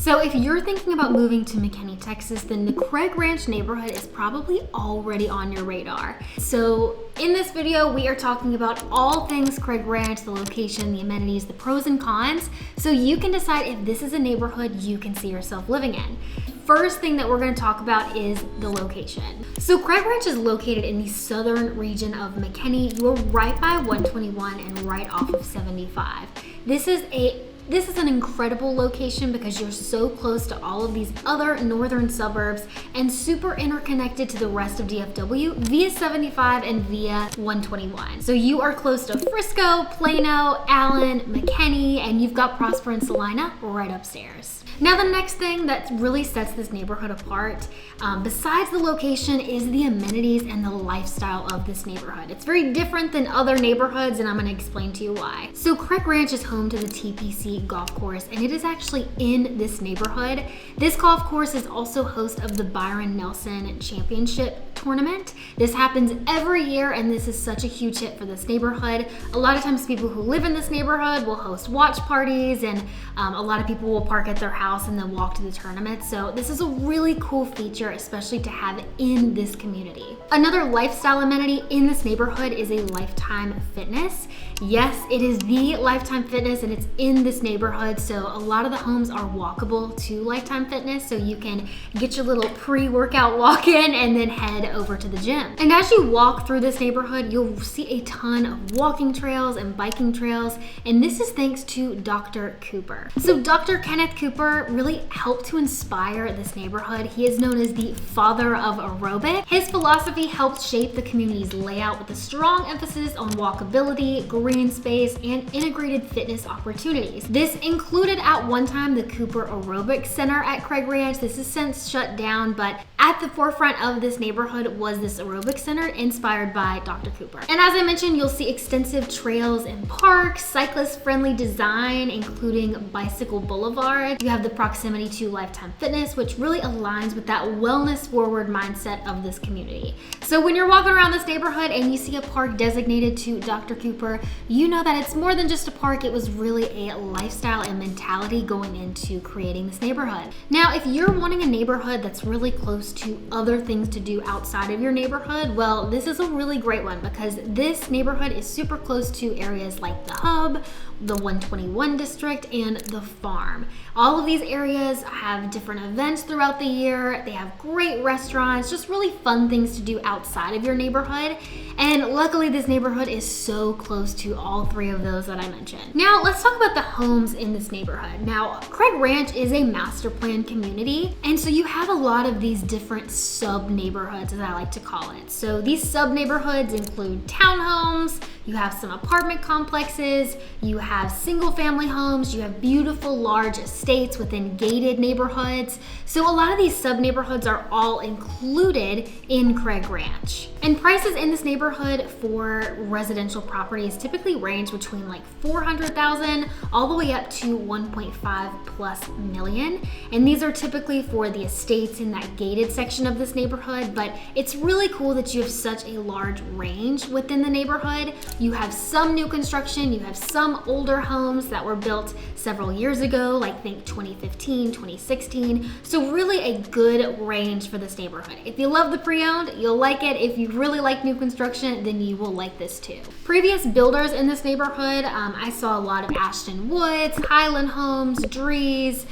So if you're thinking about moving to McKinney, Texas, then the Craig Ranch neighborhood is probably already on your radar. So in this video, we are talking about all things Craig Ranch, the location, the amenities, the pros and cons, so you can decide if this is a neighborhood you can see yourself living in. First thing that we're going to talk about is the location. So Craig Ranch is located in the southern region of McKinney. You're right by 121 and right off of 75. This is an incredible location because you're so close to all of these other northern suburbs and super interconnected to the rest of DFW via 75 and via 121. So you are close to Frisco, Plano, Allen, McKinney, and you've got Prosper and Salina right upstairs. Now the next thing that really sets this neighborhood apart, besides the location, is the amenities and the lifestyle of this neighborhood. It's very different than other neighborhoods, and I'm going to explain to you why. So Craig Ranch is home to the TPC golf course, and it is actually in this neighborhood. This golf course is also host of the Byron Championship tournament. This happens every year, and this is such a huge hit for this neighborhood. A lot of times people who live in this neighborhood will host watch parties, and a lot of people will park at their house and then walk to the tournament. So this is a really cool feature, especially to have in this community. Another lifestyle amenity in this neighborhood is a Lifetime Fitness. Yes, it is the Lifetime Fitness, and it's in this neighborhood. So a lot of the homes are walkable to Lifetime Fitness, so you can get your little pre-workout walk in and then head over to the gym. And as you walk through this neighborhood, you'll see a ton of walking trails and biking trails, and this is thanks to Dr. Cooper. So Dr. Kenneth Cooper really helped to inspire this neighborhood. He is known as the father of aerobic. His philosophy helped shape the community's layout with a strong emphasis on walkability, green space, and integrated fitness opportunities. This included at one time the Cooper Aerobic Center at Craig Ranch. This is since shut down, but at the forefront of this neighborhood was this aerobic center inspired by Dr. Cooper. And as I mentioned, you'll see extensive trails and parks, cyclist-friendly design, including bicycle boulevard. You have the proximity to Lifetime Fitness, which really aligns with that wellness-forward mindset of this community. So when you're walking around this neighborhood and you see a park designated to Dr. Cooper, you know that it's more than just a park. It was really a lifestyle and mentality going into creating this neighborhood. Now, if you're wanting a neighborhood that's really close to other things to do outside of your neighborhood, well, this is a really great one because this neighborhood is super close to areas like the Hub, the 121 district, and the Farm. All of these areas have different events throughout the year. They have great restaurants, just really fun things to do outside of your neighborhood. And luckily, this neighborhood is so close to all three of those that I mentioned. Now, let's talk about the homes in this neighborhood. Now, Craig Ranch is a master plan community, and so you have a lot of these different sub-neighborhoods, as I like to call it. So these sub-neighborhoods include townhomes, you have some apartment complexes, you have single-family homes, you have beautiful large estates within gated neighborhoods. So a lot of these sub-neighborhoods are all included in Craig Ranch. And prices in this neighborhood for residential properties typically range between like $400,000 all the way up to 1.5 plus million. And these are typically for the estates in that gated section of this neighborhood, but it's really cool that you have such a large range within the neighborhood. You have some new construction, you have some older homes that were built several years ago, like think 2015, 2016. So really a good range for this neighborhood. If you love the pre-owned, you'll like it. If you really like new construction, then you will like this too. Previous builders in this neighborhood, I saw a lot of Ashton Woods, Highland Homes, Drees.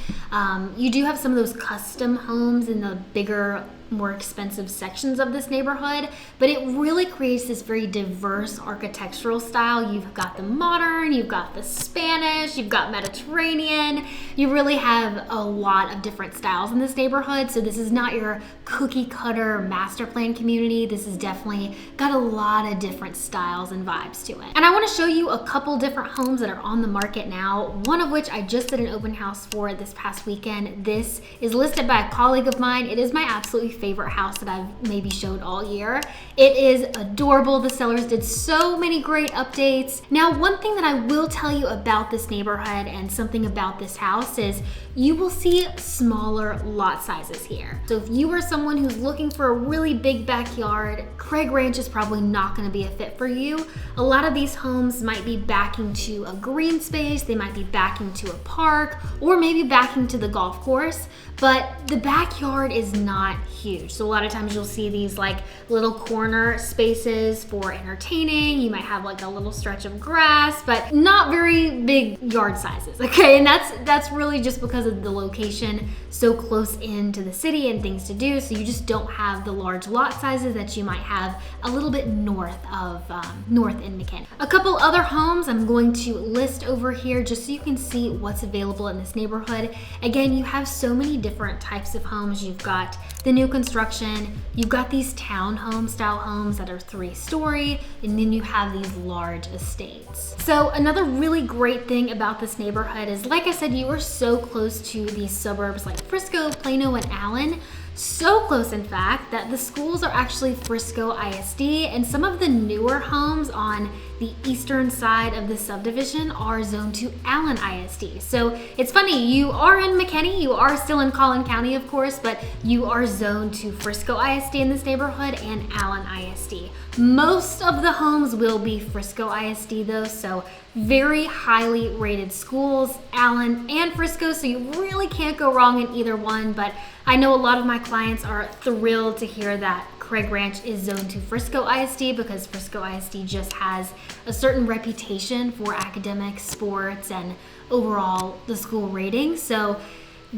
You do have some of those custom homes in the bigger, more expensive sections of this neighborhood, but it really creates this very diverse architectural style. You've got the modern, you've got the Spanish, you've got Mediterranean. You really have a lot of different styles in this neighborhood. So this is not your cookie cutter master plan community. This has definitely got a lot of different styles and vibes to it. And I want to show you a couple different homes that are on the market now, one of which I just did an open house for this past weekend. This is listed by a colleague of mine. It is my absolutely favorite house that I've maybe showed all year. It is adorable. The sellers did so many great updates. Now, one thing that I will tell you about this neighborhood and something about this house is you will see smaller lot sizes here. So if you are someone who's looking for a really big backyard, Craig Ranch is probably not going to be a fit for you. A lot of these homes might be backing to a green space, they might be backing to a park, or maybe backing to the golf course, but the backyard is not huge. So a lot of times you'll see these like little corner spaces for entertaining. You might have like a little stretch of grass, but not very big yard sizes, okay? And that's really just because of the location so close into the city and things to do. So you just don't have the large lot sizes that you might have a little bit north in McKinney. A couple other homes I'm going to list over here just so you can see what's available in this neighborhood. Again, you have so many different types of homes. You've got the new construction, you've got these townhome style homes that are 3-story, and then you have these large estates. So another really great thing about this neighborhood is, like I said, you are so close to these suburbs like Frisco, Plano, and Allen. So close, in fact, that the schools are actually Frisco ISD, and some of the newer homes on the eastern side of the subdivision are zoned to Allen ISD. So it's funny, you are in McKinney, you are still in Collin County, of course, but you are zoned to Frisco ISD in this neighborhood and Allen ISD. Most of the homes will be Frisco ISD though, so very highly rated schools, Allen and Frisco, so you really can't go wrong in either one. But I know a lot of my clients are thrilled to hear that Craig Ranch is zoned to Frisco ISD, because Frisco ISD just has a certain reputation for academics, sports, and overall the school rating. So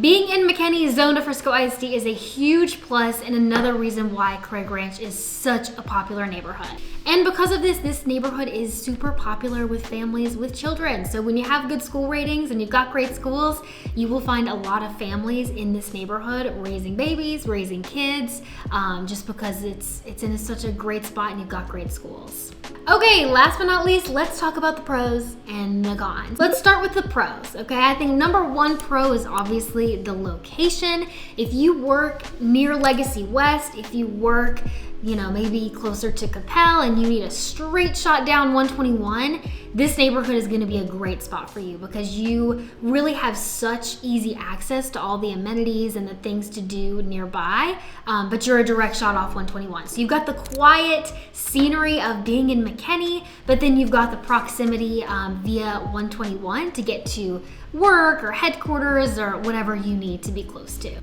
being in McKinney zoned to Frisco ISD is a huge plus, and another reason why Craig Ranch is such a popular neighborhood. And because of this neighborhood is super popular with families with children. So when you have good school ratings and you've got great schools, you will find a lot of families in this neighborhood raising babies, raising kids, just because it's in such a great spot and you've got great schools. Okay, last but not least, let's talk about the pros and the cons. Let's start with the pros, okay? I think number one pro is obviously the location. If you work near Legacy West, if you work, maybe closer to Capel and you need a straight shot down 121, this neighborhood is gonna be a great spot for you, because you really have such easy access to all the amenities and the things to do nearby, but you're a direct shot off 121. So you've got the quiet scenery of being in McKinney, but then you've got the proximity via 121 to get to work or headquarters or whatever you need to be close to.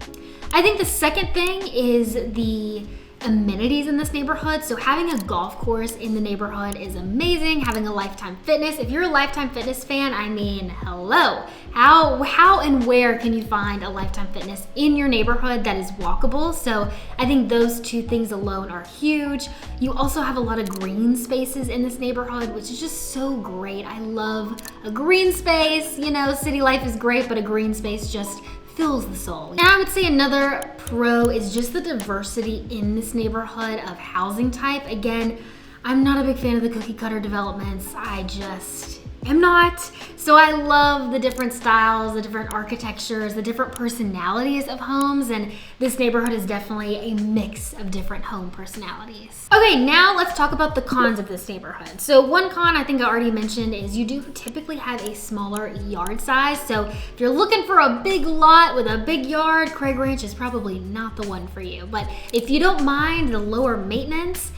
I think the second thing is the amenities in this neighborhood. So having a golf course in the neighborhood is amazing. Having a Lifetime Fitness. If you're a Lifetime Fitness fan, I mean, hello. How and where can you find a Lifetime Fitness in your neighborhood that is walkable? So I think those two things alone are huge. You also have a lot of green spaces in this neighborhood, which is just so great. I love a green space. City life is great, but a green space just fills the soul. And I would say another pro is just the diversity in this neighborhood of housing type. Again, I'm not a big fan of the cookie cutter developments. I just am not. So I love the different styles, the different architectures, the different personalities of homes, and this neighborhood is definitely a mix of different home personalities. Okay, now let's talk about the cons of this neighborhood. So one con I think I already mentioned is you do typically have a smaller yard size. So if you're looking for a big lot with a big yard, Craig Ranch is probably not the one for you. But if you don't mind the lower maintenance,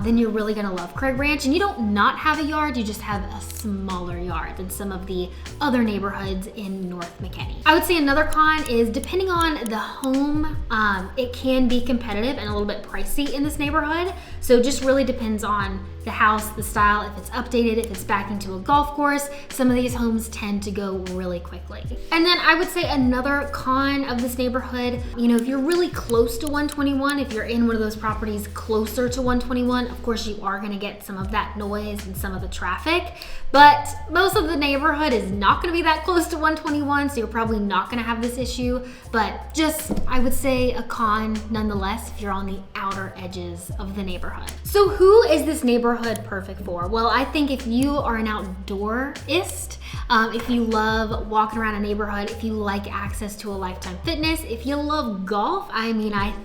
then you're really gonna love Craig Ranch. And you don't not have a yard, you just have a smaller yard than some of the other neighborhoods in North McKinney. I would say another con is, depending on the home, it can be competitive and a little bit pricey in this neighborhood. So it just really depends on the house, the style, if it's updated, if it's back into a golf course. Some of these homes tend to go really quickly. And then I would say another con of this neighborhood, if you're really close to 121, if you're in one of those properties closer to 121, of course you are gonna get some of that noise and some of the traffic, but most of the neighborhood is not gonna be that close to 121, so you're probably not gonna have this issue, but just, I would say a con nonetheless if you're on the outer edges of the neighborhood. So who is this neighborhood perfect for? Well, I think if you are an outdoorist, if you love walking around a neighborhood, if you like access to a Lifetime Fitness, if you love golf, I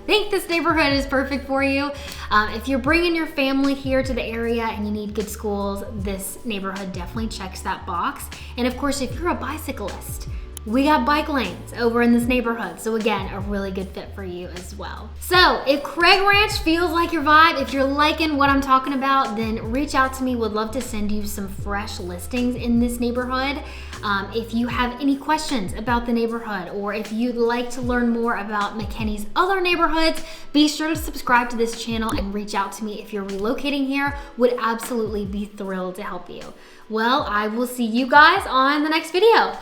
think this neighborhood is perfect for you. If you're bringing your family here to the area and you need good schools, this neighborhood definitely checks that box. And of course, if you're a bicyclist, We got bike lanes over in this neighborhood. So again, a really good fit for you as well. So if Craig Ranch feels like your vibe, if you're liking what I'm talking about, then reach out to me. Would love to send you some fresh listings in this neighborhood. If you have any questions about the neighborhood, or if you'd like to learn more about McKinney's other neighborhoods, be sure to subscribe to this channel and reach out to me if you're relocating here. Would absolutely be thrilled to help you. Well, I will see you guys on the next video.